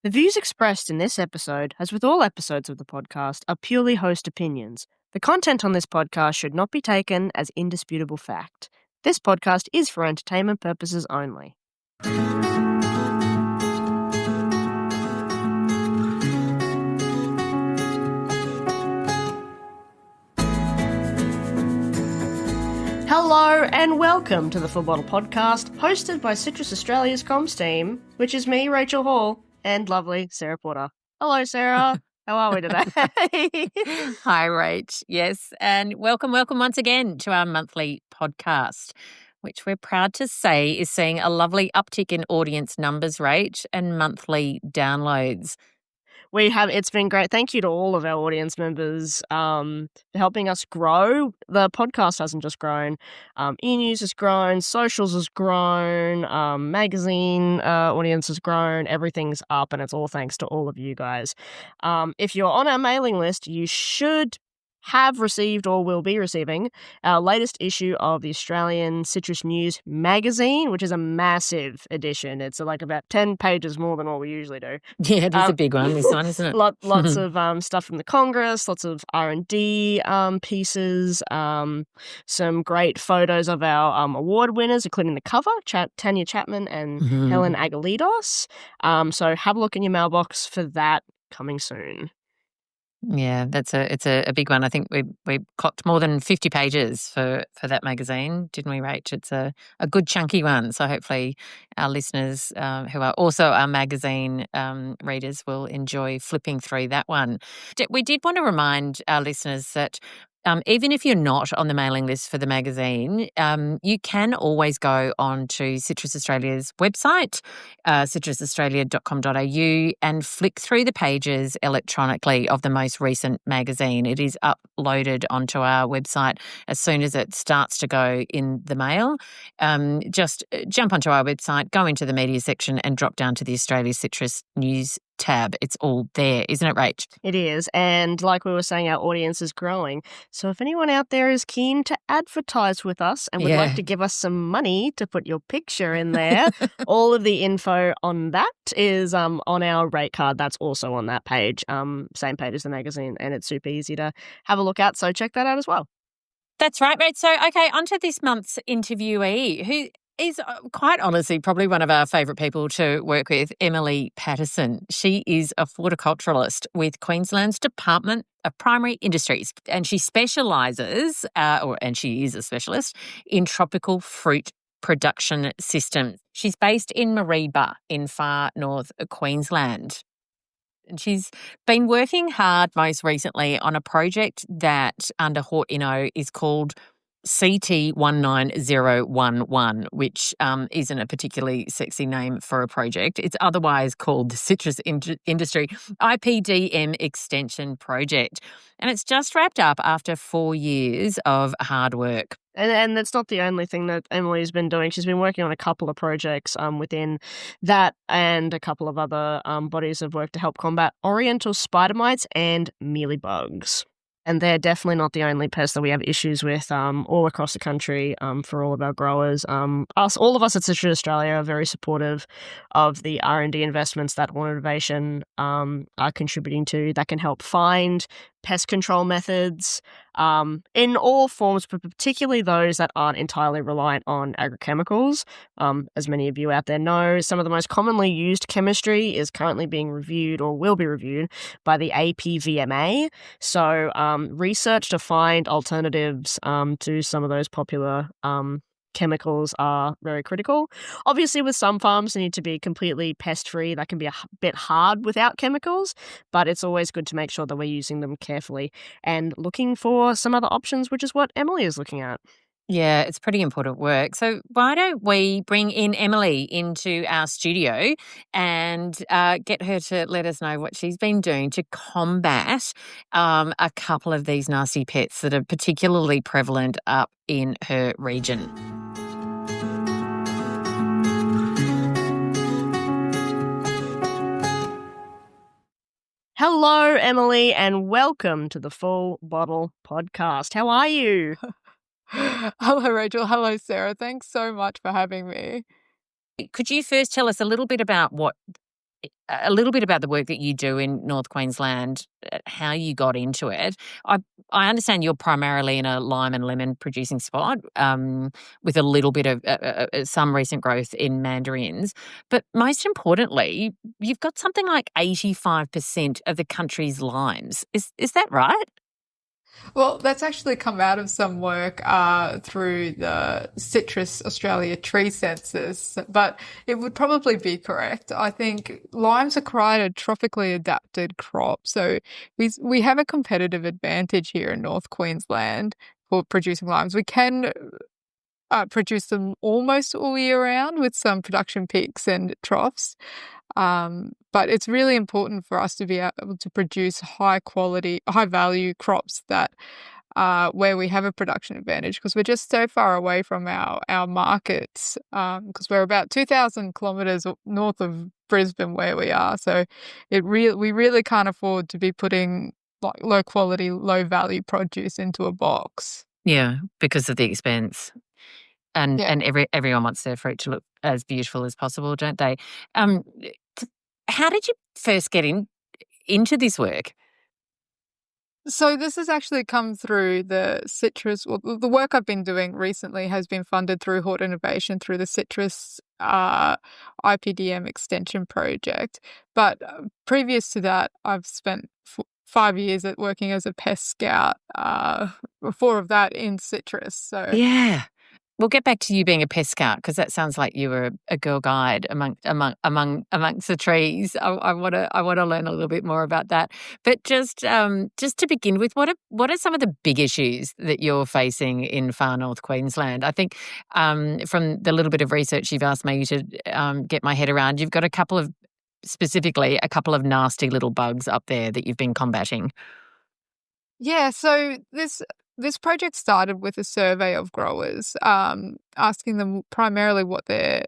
The views expressed in this episode, as with all episodes of the podcast, are purely host opinions. The content on this podcast should not be taken as indisputable fact. This podcast is for entertainment purposes only. Hello and welcome to the Full Bottle Podcast, hosted by Citrus Australia's comms team, which is me, Rachel Hall, and lovely Sarah Porter. Hello, Sarah. How are we today? Hi, Rach. Yes, and welcome once again to our monthly podcast, which we're proud to say is seeing a lovely uptick in audience numbers, Rach, and monthly downloads. It's been great. Thank you to all of our audience members for helping us grow. The podcast hasn't just grown. E-news has grown, socials has grown, magazine audience has grown. Everything's up, and it's all thanks to all of you guys. If you're on our mailing list, you should have received or will be receiving our latest issue of the Australian Citrus News magazine, which is a massive edition. It's like about 10 pages more than what we usually do. Yeah, it is a big one, this one, isn't it? Lots of stuff from the Congress, lots of R&D pieces, some great photos of our award winners, including the cover, Tanya Chapman and Helen Agalidos. So have a look in your mailbox for that coming soon. Yeah, it's a big one. I think we clocked more than 50 pages for that magazine, didn't we, Rach? It's a good chunky one. So hopefully our listeners who are also our magazine readers will enjoy flipping through that one. We did want to remind our listeners that even if you're not on the mailing list for the magazine, you can always go on to Citrus Australia's website, citrusaustralia.com.au, and flick through the pages electronically of the most recent magazine. It is uploaded onto our website as soon as it starts to go in the mail. Just jump onto our website, go into the media section and drop down to the Australia Citrus News tab. It's all there, isn't it, Rach? It is. And like we were saying, our audience is growing. So if anyone out there is keen to advertise with us and would like to give us some money to put your picture in there, all of the info on that is on our rate card. That's also on that page, same page as the magazine, and it's super easy to have a look at. So check that out as well. That's right, Rach. So, okay, on to this month's interviewee, who is quite honestly probably one of our favourite people to work with, Emily Pattison. She is a horticulturalist with Queensland's Department of Primary Industries, and she specialises, and she is a specialist, in tropical fruit production systems. She's based in Mareeba in Far North Queensland. And she's been working hard most recently on a project that under Hortinno is called CT19011, which isn't a particularly sexy name for a project. It's otherwise called the Citrus Industry IPDM Extension Project. And it's just wrapped up after 4 years of hard work. And that's not the only thing that Emily's been doing. She's been working on a couple of projects within that and a couple of other bodies of work to help combat Oriental spider mites and mealybugs. And they're definitely not the only pests that we have issues with all across the country for all of our growers. All of us at Citrus Australia are very supportive of the R&D investments that Horn Innovation are contributing to that can help find pest control methods in all forms, but particularly those that aren't entirely reliant on agrochemicals. As many of you out there know, some of the most commonly used chemistry is currently being reviewed or will be reviewed by the APVMA. So research to find alternatives to some of those popular chemicals are very critical. Obviously, with some farms, they need to be completely pest-free. That can be a bit hard without chemicals, but it's always good to make sure that we're using them carefully and looking for some other options, which is what Emily is looking at. Yeah, it's pretty important work. So why don't we bring in Emily into our studio and get her to let us know what she's been doing to combat a couple of these nasty pests that are particularly prevalent up in her region. Hello, Emily, and welcome to the Full Bottle Podcast. How are you? Hello, Rachel. Hello, Sarah. Thanks so much for having me. Could you first tell us a little bit about what a little bit about the work that you do in North Queensland, how you got into it. I understand you're primarily in a lime and lemon producing spot, with a little bit of some recent growth in mandarins. But most importantly, you've got something like 85% of the country's limes. Is that right? Well, that's actually come out of some work through the Citrus Australia tree census, but it would probably be correct. I think limes are quite a tropically adapted crop, so we have a competitive advantage here in North Queensland for producing limes. We can produce them almost all year round with some production peaks and troughs. But it's really important for us to be able to produce high quality, high value crops that where we have a production advantage, because we're just so far away from our markets, because we're about 2,000 kilometres north of Brisbane where we are. So we really can't afford to be putting like low quality, low value produce into a box. Yeah, because of the expense. And Yeah. everyone wants their fruit to look as beautiful as possible, don't they? Um, how did you first get into this work? So this has actually come through the citrus. Well, the work I've been doing recently has been funded through Hort Innovation through the citrus IPDM extension project. But previous to that, I've spent 5 years at working as a pest scout. Four of that in citrus. So Yeah. We'll get back to you being a pest scout, because that sounds like you were a girl guide amongst the trees. I want to learn a little bit more about that. But just to begin with, what are some of the big issues that you're facing in Far North Queensland? I think from the little bit of research you've asked me to get my head around, you've got specifically a couple of nasty little bugs up there that you've been combating. yeah, so this project started with a survey of growers, asking them primarily what their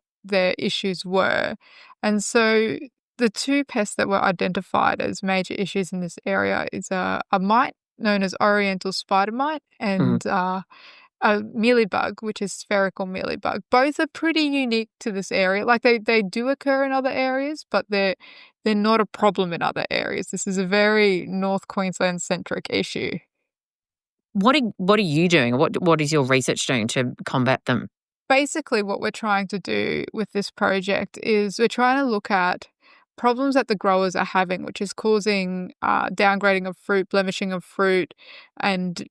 issues were. And so the two pests that were identified as major issues in this area is a mite known as Oriental spider mite Mm. and a mealybug, which is spherical mealybug. Both are pretty unique to this area. Like they do occur in other areas, but they're not a problem in other areas. This is a very North Queensland centric issue. What are you doing? What is your research doing to combat them? Basically, what we're trying to do with this project is we're trying to look at problems that the growers are having, which is causing downgrading of fruit, blemishing of fruit, and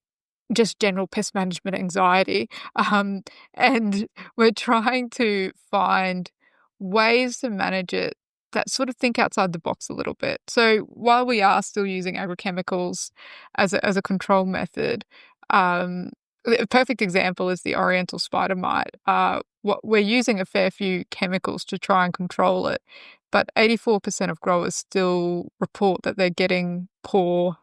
just general pest management anxiety. And we're trying to find ways to manage it that sort of think outside the box a little bit. So while we are still using agrochemicals as a control method, a perfect example is the Oriental spider mite. What we're using a fair few chemicals to try and control it, but 84% of growers still report that they're getting poor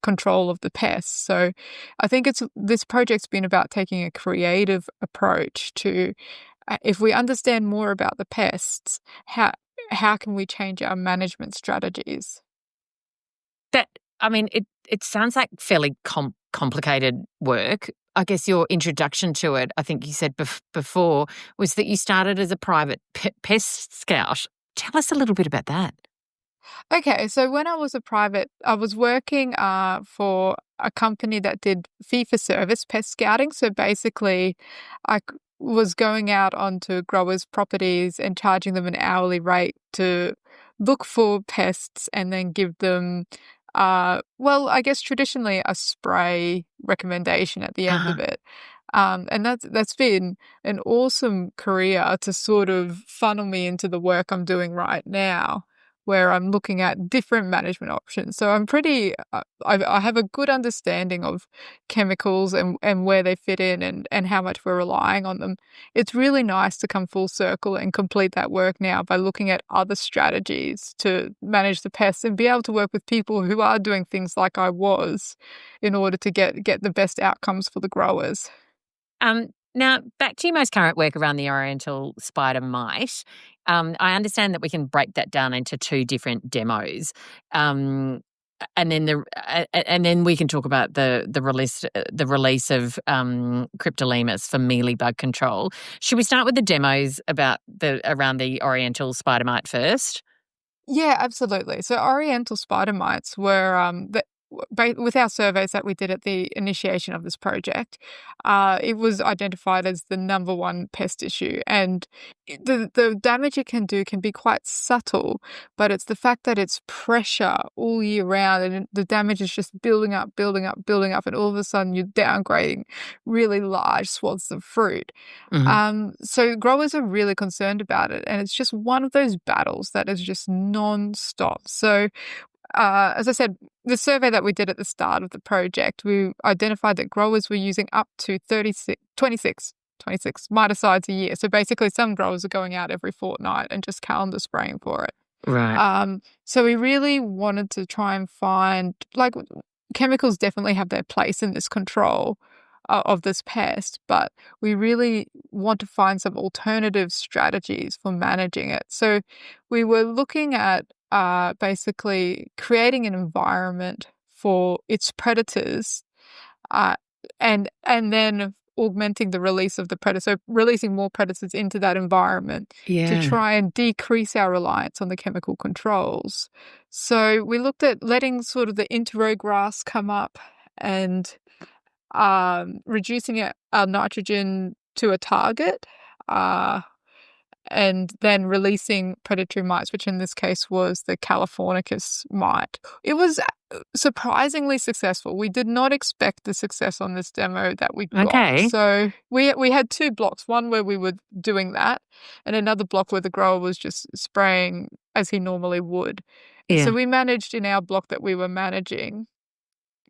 control of the pests. So I think this project's been about taking a creative approach to if we understand more about the pests, how can we change our management strategies? That I mean, it sounds like fairly complicated work. I guess your introduction to it, I think you said before, was that you started as a private pest scout. Tell us a little bit about that. Okay, so when I was working for a company that did fee-for-service pest scouting. So basically, was going out onto growers' properties and charging them an hourly rate to look for pests and then give them, well, I guess traditionally a spray recommendation at the end Uh-huh. of it. And that's been an awesome career to sort of funnel me into the work I'm doing right now, where I'm looking at different management options. So I'm pretty, I have a good understanding of chemicals and where they fit in and how much we're relying on them. It's really nice to come full circle and complete that work now by looking at other strategies to manage the pests and be able to work with people who are doing things like I was in order to get the best outcomes for the growers. Now, back to your most current work around the Oriental spider mite. I understand that we can break that down into two different demos, and then we can talk about the release of Cryptolaemus for mealybug control. Should we start with the demos around the Oriental spider mite first? Yeah, absolutely. So Oriental spider mites were with our surveys that we did at the initiation of this project, it was identified as the number one pest issue, and the damage it can do can be quite subtle, but it's the fact that it's pressure all year round, and the damage is just building up, building up, building up, and all of a sudden you're downgrading really large swaths of fruit. Mhm. So growers are really concerned about it, and it's just one of those battles that is just non-stop. So, as I said, the survey that we did at the start of the project, we identified that growers were using up to 26 miticides a year. So basically, some growers are going out every fortnight and just calendar spraying for it. Right. So we really wanted to try and find, like, chemicals definitely have their place in this control of this pest, but we really want to find some alternative strategies for managing it. So we were looking at basically creating an environment for its predators, uh, and then augmenting the release of the predator, so releasing more predators into that environment to Yeah. try and decrease our reliance on the chemical controls. So we looked at letting sort of the interrow grass come up and reducing our nitrogen to a target, uh, and then releasing predatory mites, which in this case was the Californicus mite. It was surprisingly successful. We did not expect the success on this demo that we got. Okay. So we had two blocks, one where we were doing that, and another block where the grower was just spraying as he normally would. And so Yeah. we managed in our block that we were managing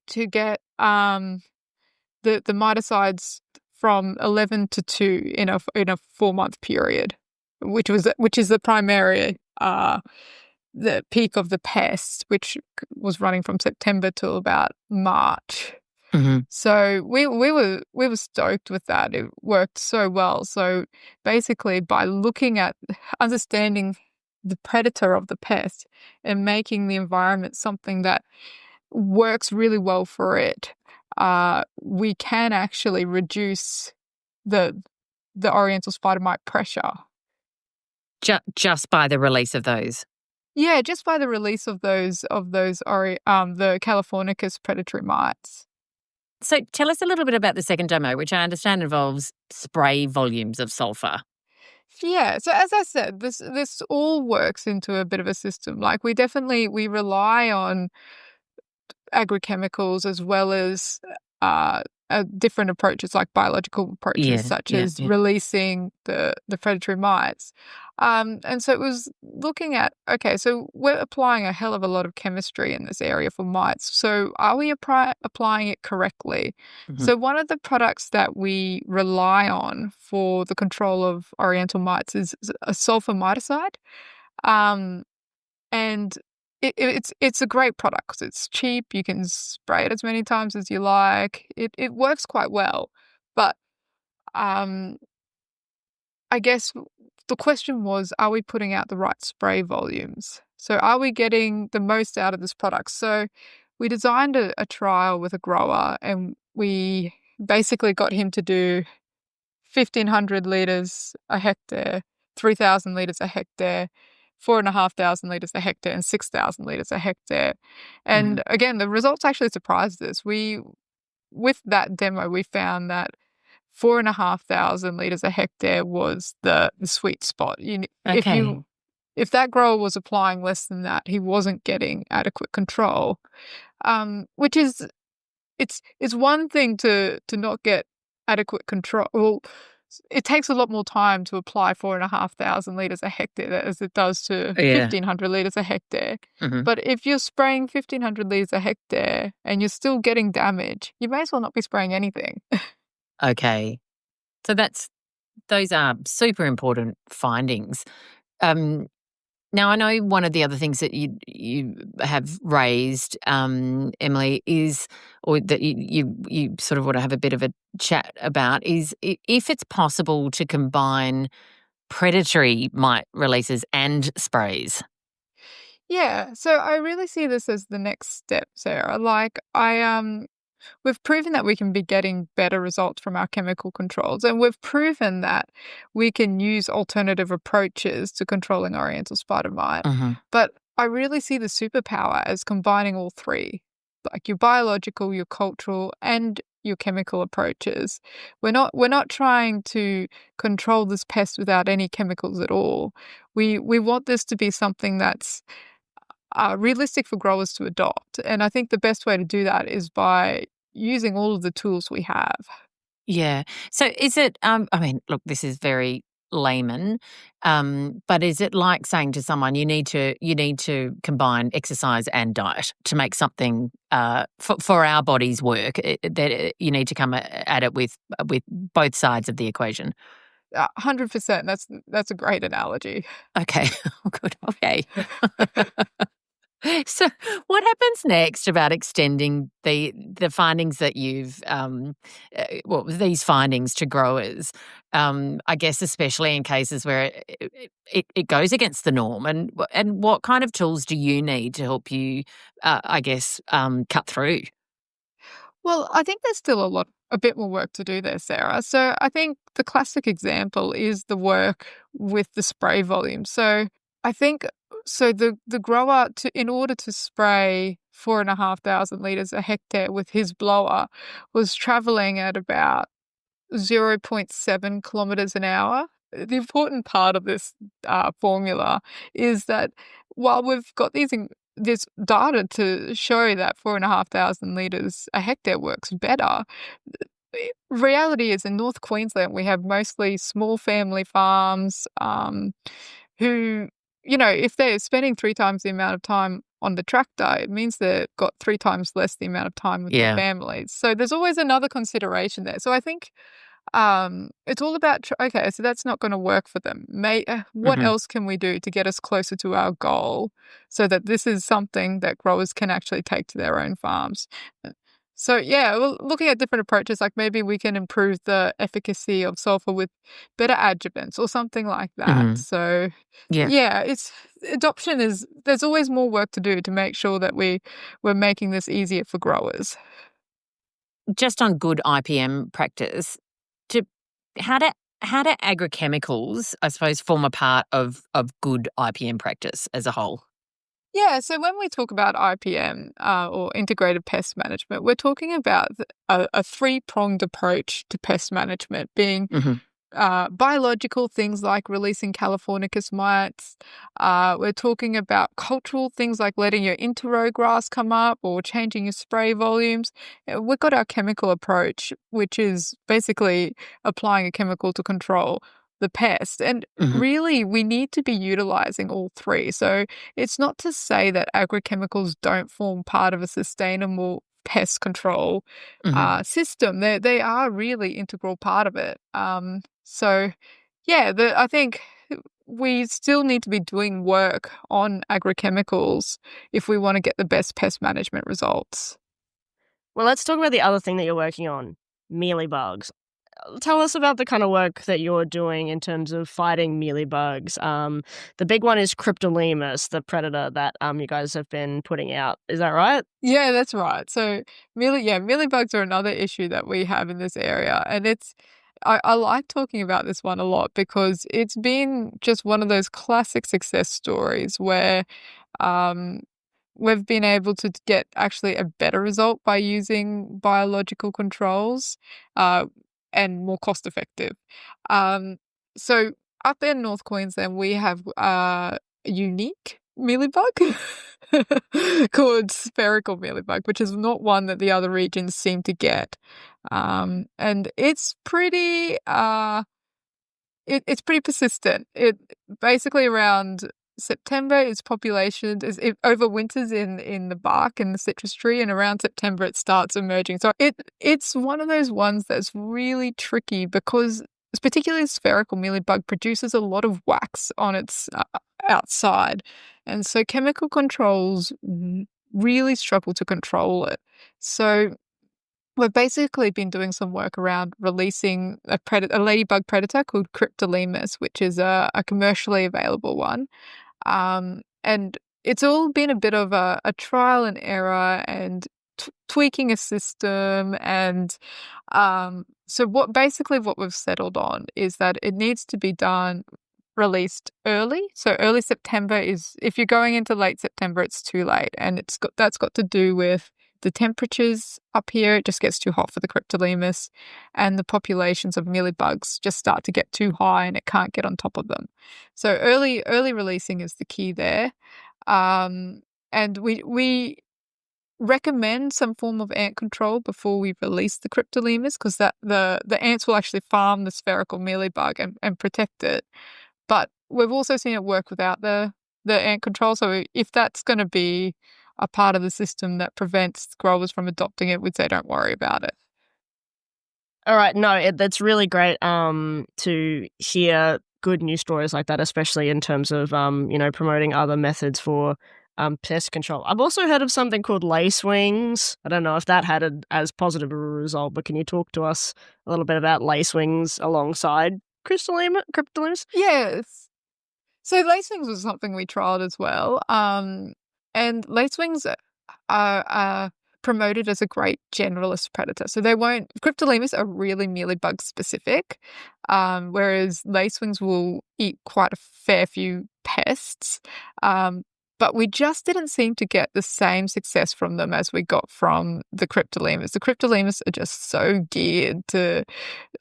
to get the miticides from 11 to 2 in a 4-month period, which is the primary the peak of the pest, which was running from September till about March. Mhm. So we were stoked with that. It worked so well. So basically, by looking at understanding the predator of the pest and making the environment something that works really well for it, we can actually reduce the Oriental spider mite pressure. Just by the release of those. Yeah, just by the release of the Californicus predatory mites. So tell us a little bit about the second demo, which I understand involves spray volumes of sulphur. Yeah, so as I said, this all works into a bit of a system. Like we rely on agrochemicals as well as uh, different approaches like biological approaches, Yeah, such yeah, as yeah. releasing the predatory mites. And so it was looking at, okay, so we're applying a hell of a lot of chemistry in this area for mites. So are we applying it correctly? Mhm. So one of the products that we rely on for the control of Oriental mites is a sulphur miticide. Um, and it's a great product 'cause it's cheap, you can spray it as many times as you like. It works quite well. But, um, I guess the question was, are we putting out the right spray volumes? So are we getting the most out of this product? So we designed a trial with a grower, and we basically got him to do 1,500 litres a hectare, 3,000 litres a hectare, 4,500 litres a hectare, and 6,000 litres a hectare. Mhm. And again, the results actually surprised us. With that demo, we found that 4,500 litres a hectare was the sweet spot. Okay. If that grower was applying less than that, he wasn't getting adequate control. Which is it's one thing to not get adequate control. Well, it takes a lot more time to apply 4,500 litres a hectare as it does to Yeah. 1,500 litres a hectare. Mhm. But if you're spraying 1,500 litres a hectare and you're still getting damage, you may as well not be spraying anything. Okay. So those are super important findings. Um, Now, I know one of the other things that you have raised, Emily, is, or that you sort of want to have a bit of a chat about, is if it's possible to combine predatory mite releases and sprays. Yeah, so I really see this as the next step, Sarah. Like we've proven that we can be getting better results from our chemical controls, and we've proven that we can use alternative approaches to controlling Oriental spider mite. Mhm. But I really see the superpower as combining all three, like your biological, your cultural, and your chemical approaches. We're not trying to control this pest without any chemicals at all. We want this to be something that's realistic for growers to adopt, and I think the best way to do that is by using all of the tools we have. Yeah. So is it, I mean, look, this is very layman, but is it like saying to someone, you need to combine exercise and diet to make something for our bodies work? You need to come at it with both sides of the equation. 100%. That's a great analogy. Okay. Good. Okay. So, what happens next about extending the findings that you've well, these findings to growers? I guess especially in cases where it goes against the norm, and what kind of tools do you need to help you? I guess cut through. Well, I think there's still a bit more work to do there, Sarah. So I think the classic example is the work with the spray volume. So I think the grower in order to spray 4,500 liters a hectare with his blower was traveling at about 0.7 kilometers an hour. The important part of this formula is that while we've got this data to show that 4,500 liters a hectare works better, reality is in North Queensland we have mostly small family farms who, if they're spending 3 times the amount of time on the tractor, it means they've got 3 times less the amount of time with their Yeah. families. So there's always another consideration there. So I think it's all about okay, so that's not gonna work for them. What Hmm. else can we do to get us closer to our goal so that this is something that growers can actually take to their own farms? Uh, So, yeah, well, looking at different approaches, like maybe we can improve the efficacy of sulfur with better adjuvants or something like that. Hmm. So, Yeah. yeah, it's adoption is there's always more work to do to make sure that we're making this easier for growers. Just on good IPM practice, to how do agrochemicals, I suppose, form a part of good IPM practice as a whole? Yeah, so when we talk about IPM or integrated pest management, we're talking about a three-pronged approach to pest management, being Hmm. biological things like releasing Californicus mites. We're talking about cultural things like letting your interrow grass come up or changing your spray volumes. We've got our chemical approach, which is basically applying a chemical to control the pest. And Hmm. really, we need to be utilizing all three. So it's not to say that agrochemicals don't form part of a sustainable pest control Hmm. system. They are really integral part of it. So, yeah, I think we still need to be doing work on agrochemicals if we want to get the best pest management results. Well, let's talk about the other thing that you're working on, mealybugs. Tell us about the kind of work that you're doing in terms of fighting mealybugs. The big one is Cryptolaemus, the predator that you guys have been putting out. Is that right? Yeah, that's right. So, mealybugs are another issue that we have in this area, and I like talking about this one a lot because it's been just one of those classic success stories where um, we've been able to get actually a better result by using biological controls, uh, and more cost effective. Um, so up in North Queensland, we have a unique mealybug called spherical mealybug, which is not one that the other regions seem to get. And it's it's pretty persistent. It basically around September, its population it overwinters in the bark in the citrus tree, and around September it starts emerging. So it's one of those ones that's really tricky because particularly spherical mealybug produces a lot of wax on its outside, and so chemical controls really struggle to control it. So we've basically been doing some work around releasing a ladybug predator called Cryptolaemus, which is a commercially available one. And it's all been a bit of a trial and error and tweaking a system. And so what we've settled on is that it needs to be done released early. So early September is, if you're going into late September, it's too late. And that's got to do with the temperatures up here. It just gets too hot for the Cryptolaemus, and the populations of mealybugs just start to get too high and it can't get on top of them. So early releasing is the key there. And we recommend some form of ant control before we release the Cryptolaemus, because that the ants will actually farm the spherical mealybug and protect it. But we've also seen it work without the ant control. So if that's going to be a part of the system that prevents growers from adopting it, we'd say don't worry about it. All right, no, that's really great to hear good news stories like that, especially in terms of promoting other methods for pest control. I've also heard of something called lacewings. I don't know if that had as positive a result, but can you talk to us a little bit about lacewings alongside Cryptolaemus? Yes. So lacewings was something we trialed as well. And lacewings are promoted as a great generalist predator. So Cryptolaemus are really mealybug specific, whereas lacewings will eat quite a fair few pests. But we just didn't seem to get the same success from them as we got from the Cryptolaemus. The Cryptolaemus are just so geared to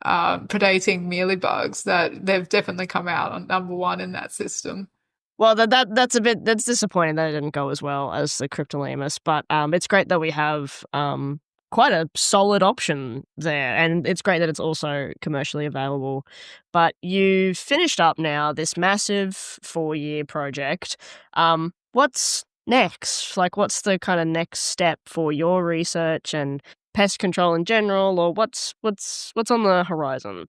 predating mealybugs that they've definitely come out on number one in that system. Well, that's disappointing that it didn't go as well as the Cryptolaemus, but it's great that we have quite a solid option there, and it's great that it's also commercially available. But you finished up now this massive 4-year project. What's next? Like, what's the kind of next step for your research and pest control in general, or what's on the horizon?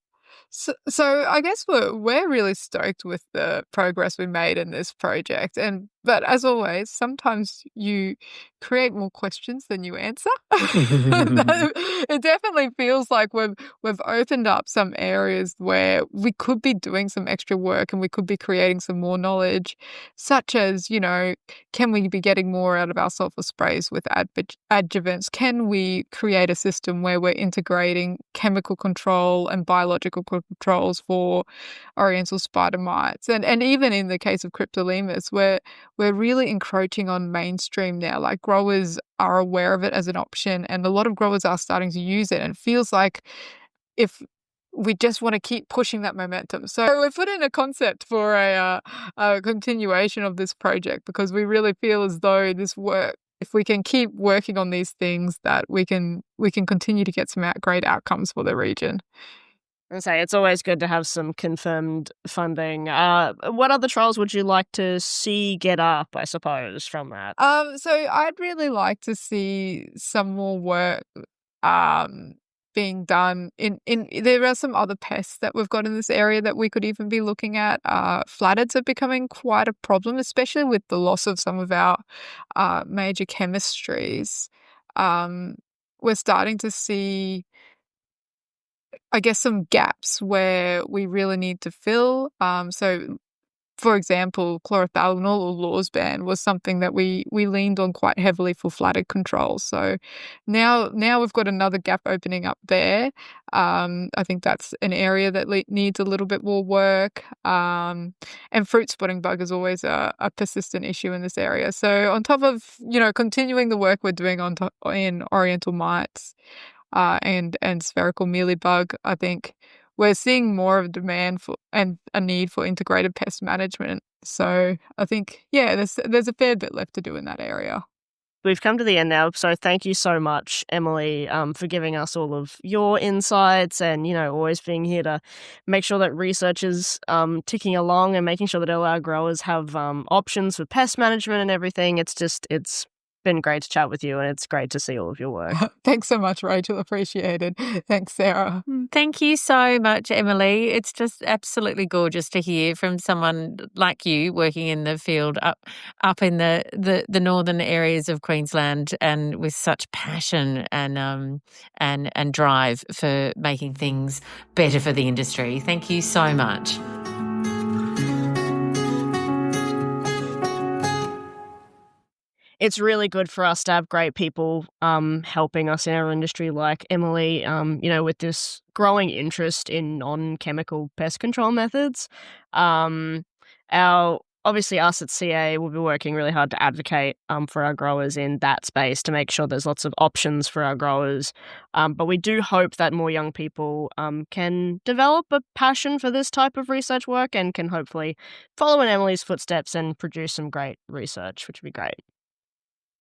So I guess we're really stoked with the progress we made in this project, but as always, sometimes you create more questions than you answer. It definitely feels like we've opened up some areas where we could be doing some extra work and we could be creating some more knowledge, such as, can we be getting more out of our sulphur sprays with adjuvants? Can we create a system where we're integrating chemical control and biological controls for Oriental spider mites? And even in the case of Cryptolaemus, we're really encroaching on mainstream now. Like, growers are aware of it as an option, and a lot of growers are starting to use it. And it feels like if we just want to keep pushing that momentum. So we've put in a concept for a continuation of this project, because we really feel as though this work, if we can keep working on these things, that we can continue to get some great outcomes for the region. And say it's always good to have some confirmed funding. What other trials would you like to see get up, I suppose, from that? So I'd really like to see some more work being done in there are some other pests that we've got in this area that we could even be looking at. Flatheads are becoming quite a problem, especially with the loss of some of our major chemistries. We're starting to see, I guess, some gaps where we really need to fill. So, for example, chlorothalonil or lawsban was something that we leaned on quite heavily for flathead control. So now we've got another gap opening up there. I think that's an area that needs a little bit more work. And fruit spotting bug is always a persistent issue in this area. So on top of continuing the work we're doing in Oriental mites and spherical mealybug, I think we're seeing more of a demand for and a need for integrated pest management. So I think, there's a fair bit left to do in that area. We've come to the end now, so thank you so much, Emily, for giving us all of your insights and, always being here to make sure that research is ticking along and making sure that all our growers have options for pest management and everything. It's been great to chat with you, and it's great to see all of your work. Thanks so much, Rachel. Appreciated. Thanks, Sarah. Thank you so much, Emily. It's just absolutely gorgeous to hear from someone like you working in the field up in the northern areas of Queensland, and with such passion and drive for making things better for the industry. Thank you so much. it's really good for us to have great people helping us in our industry, like Emily, with this growing interest in non-chemical pest control methods. Um, our Obviously, us at CA will be working really hard to advocate for our growers in that space to make sure there's lots of options for our growers. But we do hope that more young people can develop a passion for this type of research work and can hopefully follow in Emily's footsteps and produce some great research, which would be great.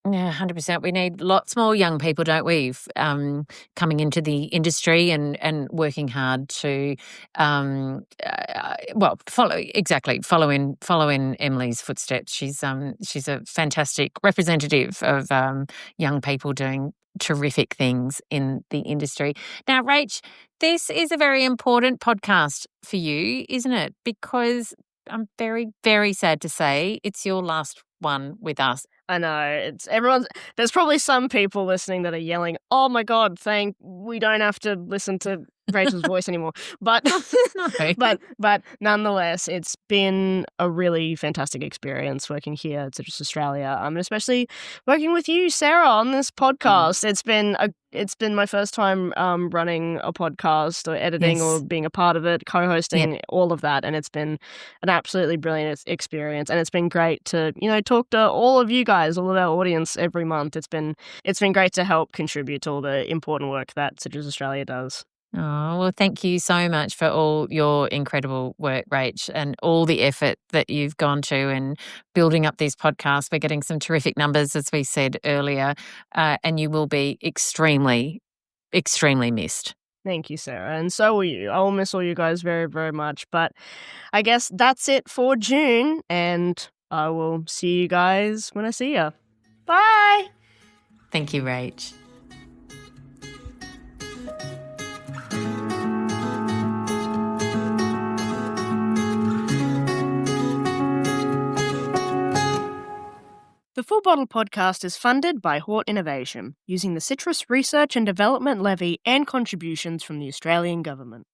Yeah, 100%. We need lots more young people, don't we? Coming into the industry and working hard to, follow in Emily's footsteps. She's a fantastic representative of young people doing terrific things in the industry. Now, Rach, this is a very important podcast for you, isn't it? Because I'm very, very sad to say it's your last one with us. I know, there's probably some people listening that are yelling, "Oh my god, we don't have to listen to Rachel's voice anymore." But No. but nonetheless, it's been a really fantastic experience working here at Citrus Australia. And especially working with you, Sarah, on this podcast. It's been my first time running a podcast or editing or Yes. being a part of it, Yep. co-hosting, all of that, and it's been an absolutely brilliant experience. And it's been great to talk to all of you guys, all of our audience every month. It's been great to help contribute to all the important work that Citrus Australia does. Oh, well, thank you so much for all your incredible work, Rach, and all the effort that you've gone to in building up these podcasts. We're getting some terrific numbers, as we said earlier, and you will be extremely, extremely missed. Thank you, Sarah, and so will you. I will miss all you guys very, very much. But I guess that's it for June, and I will see you guys when I see you. Bye! Thank you, Rach. The Full Bottle podcast is funded by Hort Innovation, using the Citrus Research and Development Levy and contributions from the Australian Government.